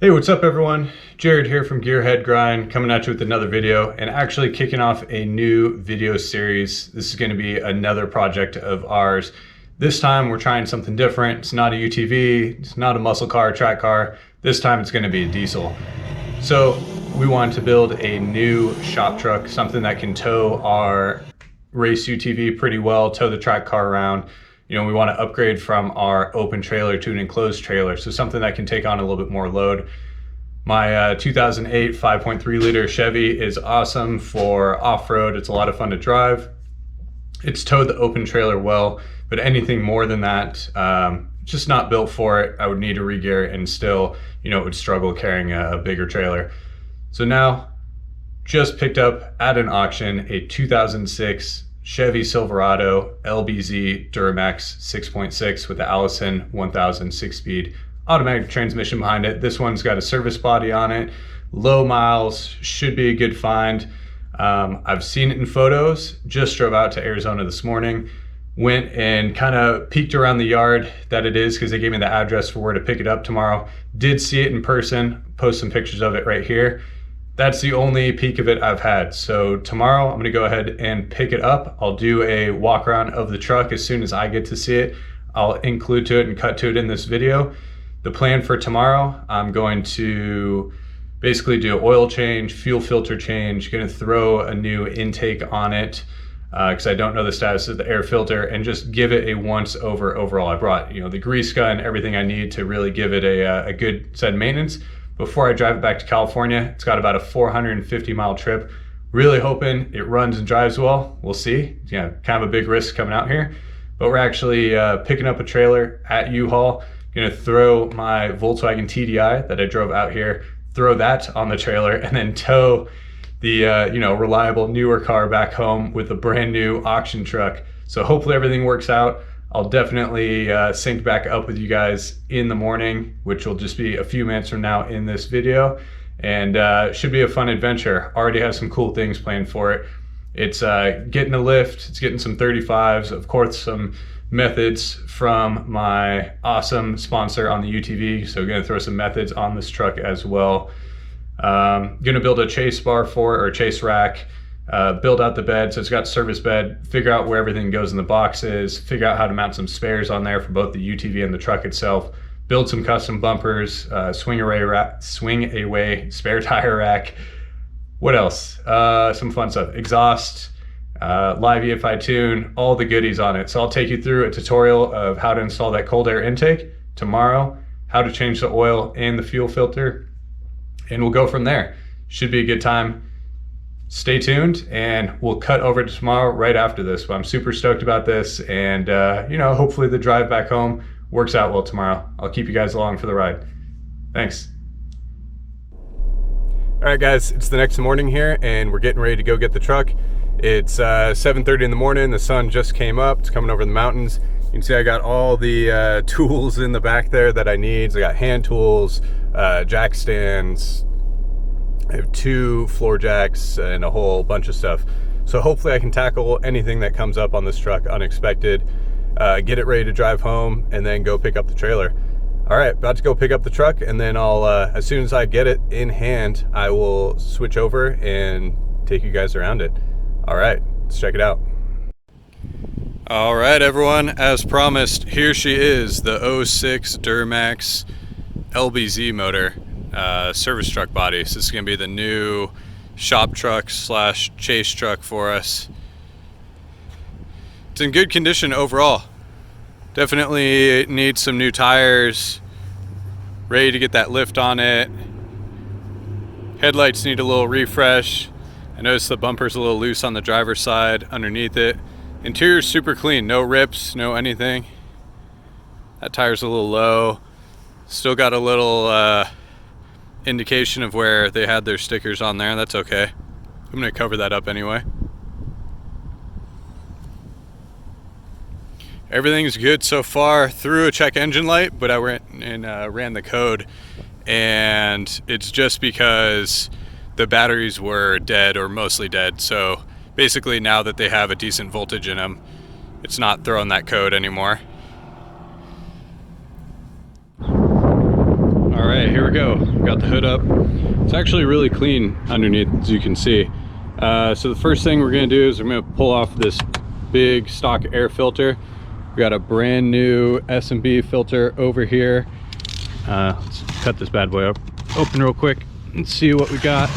Hey, what's up everyone? Jared here from Gearhead Grind, coming at you with another video and actually kicking off a new video series. This is going to be another project of ours. This time we're trying something different. It's not a UTV, it's not a muscle car, track car. This time it's going to be a diesel. So we wanted to build a new shop truck, something that can tow our race UTV pretty well, tow the track car around. You know, we want to upgrade from our open trailer to an enclosed trailer, so something that can take on a little bit more load. My 2008 5.3 liter Chevy is awesome for off-road. It's a lot of fun to drive. It's towed the open trailer well, but anything more than that, just not built for it. I would need a re-gear and still, you know, it would struggle carrying a bigger trailer. So now, just picked up at an auction a 2006 Chevy Silverado LBZ Duramax 6.6 with the Allison 1000 6-speed automatic transmission behind it. This one's got a service body on it, low miles, should be a good find. I've seen it in photos, just drove out to Arizona this morning, went and kind of peeked around the yard that it is because they gave me the address for where to pick it up tomorrow. Did see it in person, post some pictures of it right here. That's the only peek of it I've had. So tomorrow I'm gonna go ahead and pick it up. I'll do a walk around of the truck as soon as I get to see it. I'll include to it and cut to it in this video. The plan for tomorrow, I'm going to basically do an oil change, fuel filter change, gonna throw a new intake on it because I don't know the status of the air filter, and just give it a once over overall. I brought, you know, the grease gun, everything I need to really give it a good set of maintenance before I drive it back to California. It's got about a 450 mile trip. Really hoping it runs and drives well. We'll see. Yeah, kind of a big risk coming out here, but we're actually picking up a trailer at U-Haul. Gonna throw my Volkswagen TDI that I drove out here, throw that on the trailer, and then tow the you know, reliable newer car back home with a brand new auction truck. So hopefully everything works out. I'll definitely sync back up with you guys in the morning, which will just be a few minutes from now in this video, and should be a fun adventure. Already have some cool things planned for it. It's getting a lift, it's getting some 35s, of course some methods from my awesome sponsor on the UTV. So gonna throw some methods on this truck as well. Gonna build a chase bar for it, or a chase rack. Build out the bed, so it's got service bed, figure out where everything goes in the boxes, figure out how to mount some spares on there for both the UTV and the truck itself, build some custom bumpers, swing away spare tire rack. What else? Some fun stuff, exhaust, live EFI tune, all the goodies on it. So I'll take you through a tutorial of how to install that cold air intake tomorrow, how to change the oil and the fuel filter, and we'll go from there. Should be a good time. Stay tuned, and we'll cut over to tomorrow right after this. But I'm super stoked about this, and you know, hopefully the drive back home works out well tomorrow. I'll keep you guys along for the ride. Thanks. All right guys, it's the next morning here, and we're getting ready to go get the truck. It's 7:30 in the morning. The sun just came up. It's coming over the mountains. You can see I got all the tools in the back there that I need. So I got hand tools, jack stands, I have 2 floor jacks and a whole bunch of stuff. So hopefully I can tackle anything that comes up on this truck unexpected, get it ready to drive home, and then go pick up the trailer. All right, about to go pick up the truck, and then I'll, as soon as I get it in hand, I will switch over and take you guys around it. All right, let's check it out. All right, everyone, as promised, here she is, the 06 Duramax LBZ motor. Service truck body. So this is going to be the new shop truck / chase truck for us. It's in good condition overall. Definitely needs some new tires, ready to get that lift on it. Headlights need a little refresh. I noticed the bumper's a little loose on the driver's side underneath it. Interior's super clean, no rips, no anything. That tire's a little low. Still got a little indication of where they had their stickers on there. That's okay. I'm gonna cover that up anyway. Everything's good so far. Through a check engine light, but I went and ran the code, and it's just because the batteries were dead, or mostly dead. So basically now that they have a decent voltage in them, it's not throwing that code anymore. All right. right, here we go. We got the hood up. It's actually really clean underneath, as you can see. So the first thing we're gonna do is I'm gonna pull off this big stock air filter. We got a brand new S&B filter over here. Let's cut this bad boy up open real quick and see what we got.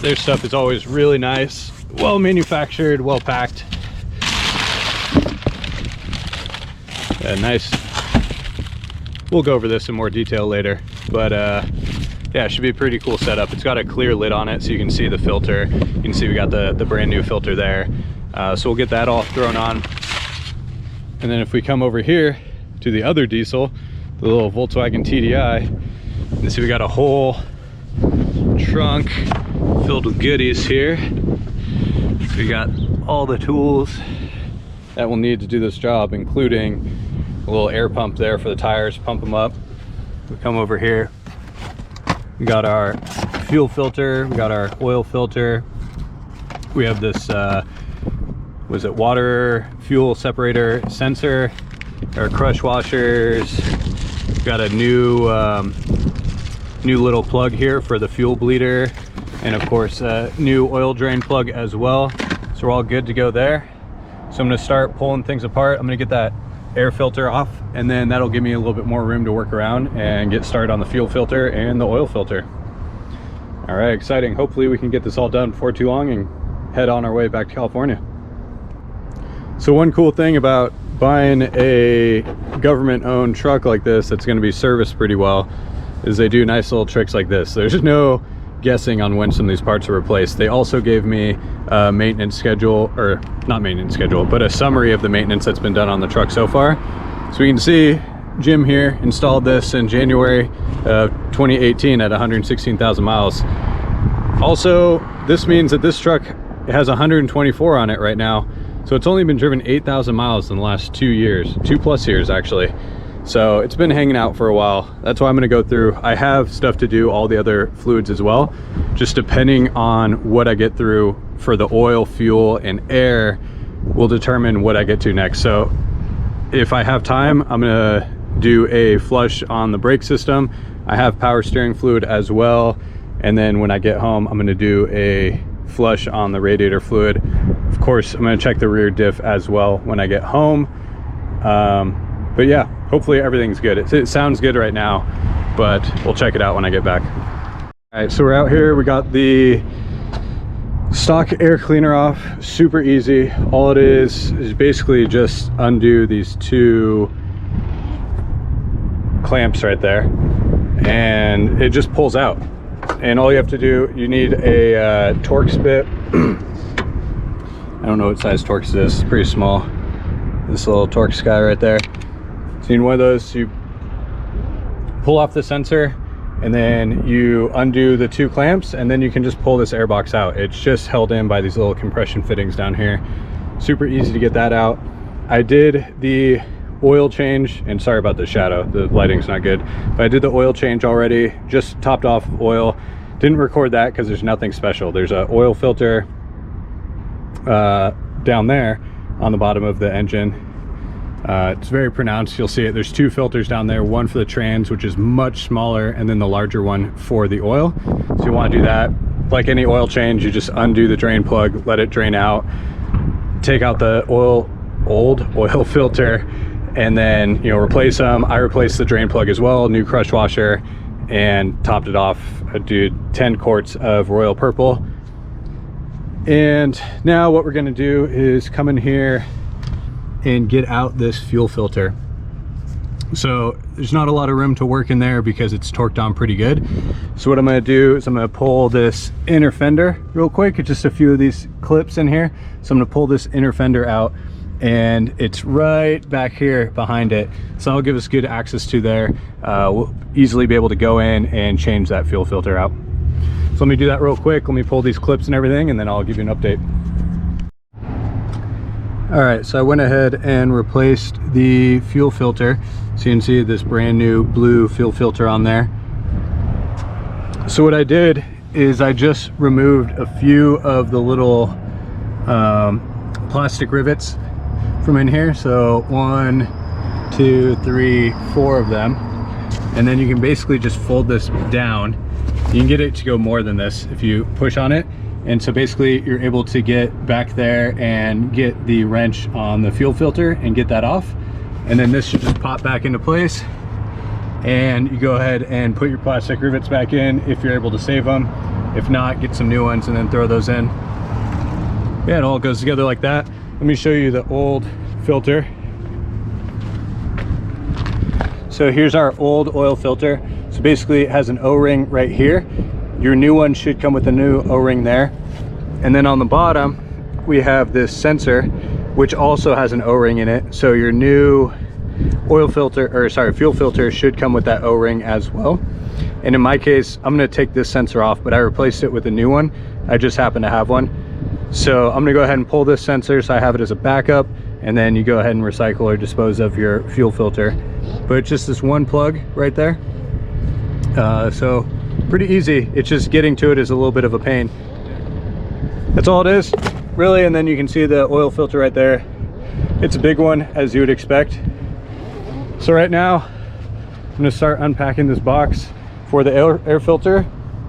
Their stuff is always really nice, well manufactured, well packed. Nice. We'll go over this in more detail later, but yeah, it should be a pretty cool setup. It's got a clear lid on it so you can see the filter. You can see we got the brand new filter there. So we'll get that all thrown on. And then if we come over here to the other diesel, the little Volkswagen TDI, you can see we got a whole trunk filled with goodies here. We got all the tools that we'll need to do this job, including a little air pump there for the tires, pump them up. We come over here, we got our fuel filter, we got our oil filter, we have this was it water fuel separator sensor, our crush washers, we got a new new little plug here for the fuel bleeder, and of course a new oil drain plug as well. So we're all good to go there. So I'm going to start pulling things apart. I'm going to get that air filter off, and then that'll give me a little bit more room to work around and get started on the fuel filter and the oil filter. All right, exciting. Hopefully we can get this all done before too long and head on our way back to California. So one cool thing about buying a government-owned truck like this that's going to be serviced pretty well is they do nice little tricks like this. There's no guessing on when some of these parts are replaced. They also gave me a maintenance schedule, or not maintenance schedule, but a summary of the maintenance that's been done on the truck so far. So we can see Jim here installed this in January of 2018 at 116,000 miles. Also, this means that this truck has 124 on it right now. So it's only been driven 8,000 miles in the last 2 years, 2+ years actually. So it's been hanging out for a while. That's why I'm gonna go through. I have stuff to do all the other fluids as well. Just depending on what I get through for the oil, fuel, and air will determine what I get to next. So if I have time, I'm gonna do a flush on the brake system. I have power steering fluid as well. And then when I get home, I'm gonna do a flush on the radiator fluid. Of course, I'm gonna check the rear diff as well when I get home. But yeah, hopefully everything's good. It sounds good right now, but we'll check it out when I get back. All right, so we're out here. We got the stock air cleaner off, super easy. All it is basically just undo these two clamps right there, and it just pulls out. And all you have to do, you need a Torx bit. I don't know what size Torx this is, it's pretty small. This little Torx guy right there. So you need one of those. You pull off the sensor and then you undo the two clamps, and then you can just pull this air box out. It's just held in by these little compression fittings down here. Super easy to get that out. I did the oil change, and sorry about the shadow, the lighting's not good, but I did the oil change already, just topped off oil. Didn't record that because there's nothing special. There's an oil filter down there on the bottom of the engine. It's very pronounced, you'll see it. There's two filters down there, one for the trans, which is much smaller, and then the larger one for the oil. So you want to do that. Like any oil change, you just undo the drain plug, let it drain out, take out the old oil filter, and then, you know, replace them. I replaced the drain plug as well, new crush washer, and topped it off. I did 10 quarts of Royal Purple. And now what we're gonna do is come in here and get out this fuel filter. So there's not a lot of room to work in there because it's torqued on pretty good. So what I'm gonna do is I'm gonna pull this inner fender real quick. It's just a few of these clips in here. So I'm gonna pull this inner fender out, and it's right back here behind it. So that'll give us good access to there. We'll easily be able to go in and change that fuel filter out. So let me do that real quick. Let me pull these clips and everything, and then I'll give you an update. All right, so I went ahead and replaced the fuel filter. So you can see this brand new blue fuel filter on there. So what I did is I just removed a few of the little plastic rivets from in here. So 1, 2, 3, 4 of them. And then you can basically just fold this down. You can get it to go more than this if you push on it. And so basically you're able to get back there and get the wrench on the fuel filter and get that off. And then this should just pop back into place. And you go ahead and put your plastic rivets back in if you're able to save them. If not, get some new ones and then throw those in. Yeah, it all goes together like that. Let me show you the old filter. So here's our old oil filter. So basically it has an O-ring right here. Your new one should come with a new O-ring there. And then on the bottom, we have this sensor, which also has an O-ring in it. So your new oil filter, or sorry, fuel filter should come with that O-ring as well. And in my case, I'm gonna take this sensor off, but I replaced it with a new one. I just happen to have one. So I'm gonna go ahead and pull this sensor so I have it as a backup, and then you go ahead and recycle or dispose of your fuel filter. But it's just this one plug right there. So pretty easy. It's just getting to it is a little bit of a pain. That's all it is, really. And then you can see the oil filter right there. It's a big one, as you would expect. So right now, I'm gonna start unpacking this box for the air filter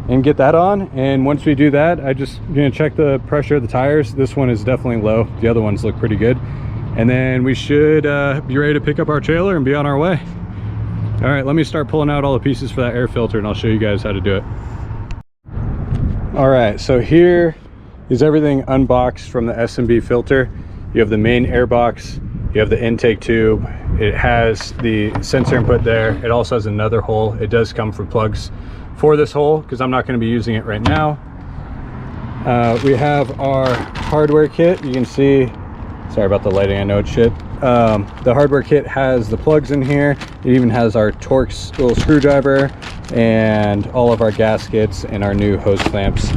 and get that on. And once we do that, I just gonna check the pressure of the tires. This one is definitely low. The other ones look pretty good. And then we should be ready to pick up our trailer and be on our way. All right, let me start pulling out all the pieces for that air filter and I'll show you guys how to do it. All right, so here is everything unboxed from the S&B filter. You have the main air box, you have the intake tube, it has the sensor input there. It also has another hole. It does come for plugs for this hole because I'm not going to be using it right now. We have our hardware kit. You can see, sorry about the lighting, I know it's shit. The hardware kit has the plugs in here. It even has our Torx little screwdriver and all of our gaskets and our new hose clamps.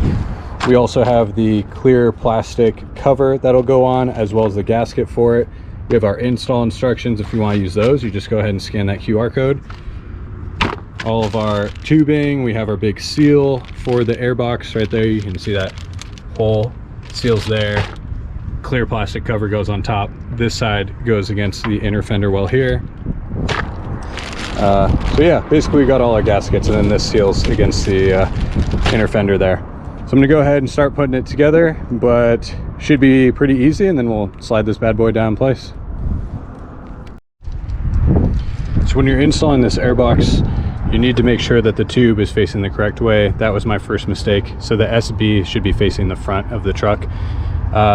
We also have the clear plastic cover that'll go on, as well as the gasket for it. We have our install instructions. If you want to use those, you just go ahead and scan that QR code. All of our tubing, we have our big seal for the air box right there. You can see that hole, seal's there. Clear plastic cover goes on top. This side goes against the inner fender well here. So yeah, basically we got all our gaskets, and then this seals against the inner fender there. So I'm gonna go ahead and start putting it together, but should be pretty easy, and then we'll slide this bad boy down in place. So when you're installing this airbox, you need to make sure that the tube is facing the correct way. That was my first mistake. So the SB should be facing the front of the truck.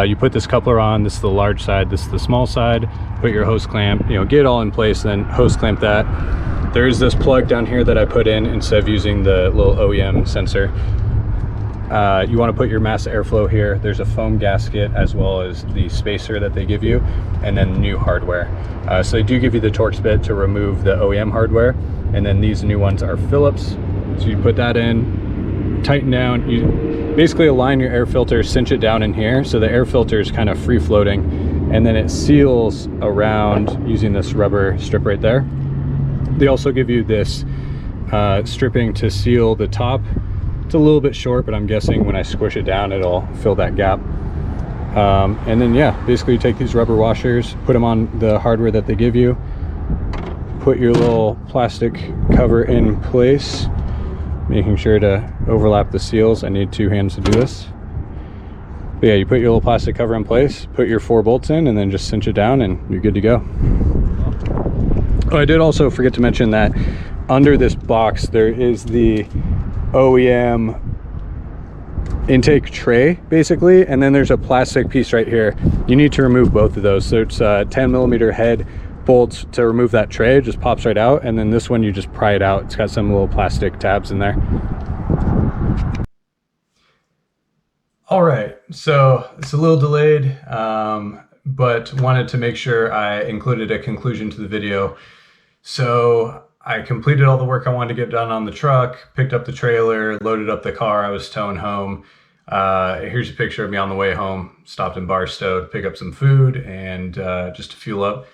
You put this coupler on, this is the large side, this is the small side, put your hose clamp, get it all in place, then hose clamp that. There's this plug down here that I put in instead of using the little OEM sensor. You want to put your mass airflow here. There's a foam gasket as well as the spacer that they give you, and then new hardware. So they do give you the Torx bit to remove the OEM hardware, and then these new ones are Phillips. So you put that in, tighten down, you basically align your air filter, cinch it down in here so the air filter is kind of free floating, and then it seals around using this rubber strip right there. They also give you this stripping to seal the top. It's a little bit short, but I'm guessing when I squish it down, it'll fill that gap. And then yeah, basically you take these rubber washers, put them on the hardware that they give you, put your little plastic cover in place, making sure to overlap the seals. I need 2 hands to do this. But yeah, you put your little plastic cover in place, put your 4 bolts in, and then just cinch it down and you're good to go. Oh, I did also forget to mention that under this box there is the OEM intake tray basically, and then there's a plastic piece right here. You need to remove both of those. So it's 10mm head bolts to remove that tray. It just pops right out, and then this one you just pry it out. It's got some little plastic tabs in there. All right, so it's a little delayed, but wanted to make sure I included a conclusion to the video. So I completed all the work I wanted to get done on the truck, picked up the trailer, loaded up the car I was towing home. Here's a picture of me on the way home. Stopped in Barstow to pick up some food and just to fuel up.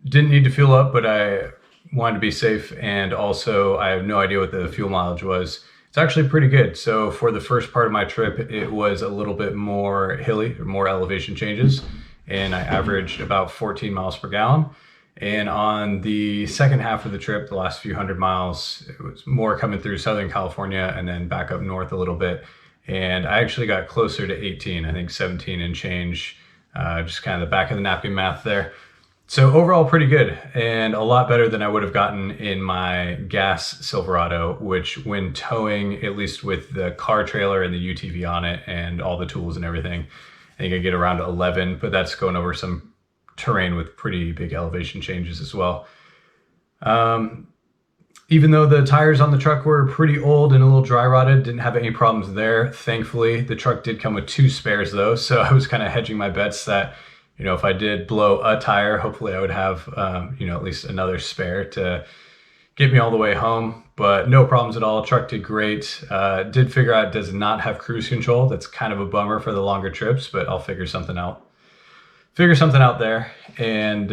Didn't need to fuel up, but I wanted to be safe, and also I have no idea what the fuel mileage was. It's actually pretty good. So for the first part of my trip, it was a little bit more hilly, or more elevation changes. and I averaged about 14 miles per gallon. And on the second half of the trip, the last few hundred miles, it was more coming through Southern California and then back up north a little bit. And I actually got closer to 18, I think 17 and change, just kind of the back of the napkin math there. So overall pretty good, and a lot better than I would have gotten in my gas Silverado, which when towing, at least with the car trailer and the UTV on it and all the tools and everything, I think I get around 11, but that's going over some terrain with pretty big elevation changes as well. Even though the tires on the truck were pretty old and a little dry rotted, didn't have any problems there. Thankfully, the truck did come with 2 spares though, so I was kind of hedging my bets that, you know, if I did blow a tire, hopefully I would have, you know, at least another spare to get me all the way home. But no problems at all. Truck did great. Did figure out it does not have cruise control. That's kind of a bummer for the longer trips, but I'll figure something out. There. And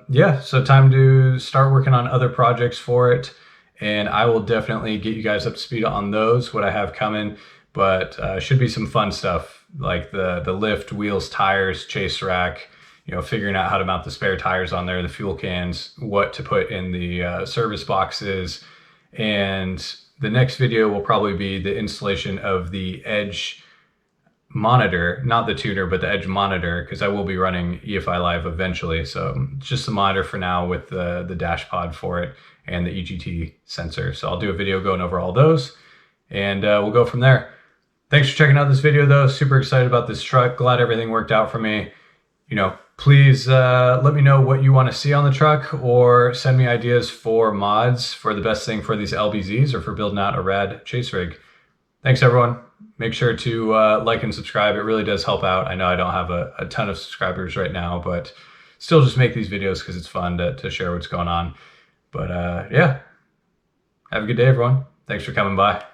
yeah, so time to start working on other projects for it. And I will definitely get you guys up to speed on those, what I have coming. But should be some fun stuff like the lift, wheels, tires, chase rack, you know, figuring out how to mount the spare tires on there, the fuel cans, what to put in the service boxes. And the next video will probably be the installation of the Edge monitor, not the tuner, but the Edge monitor, because I will be running EFI Live eventually. So just the monitor for now with the dash pod for it and the EGT sensor. So I'll do a video going over all those, and we'll go from there. Thanks for checking out this video though. Super excited about this truck. Glad everything worked out for me. You know, please let me know what you want to see on the truck, or send me ideas for mods for the best thing for these LBZs or for building out a rad chase rig. Thanks everyone. Make sure to like and subscribe. It really does help out. I know I don't have a ton of subscribers right now, but still just make these videos because it's fun to share what's going on. But yeah, have a good day everyone. Thanks for coming by.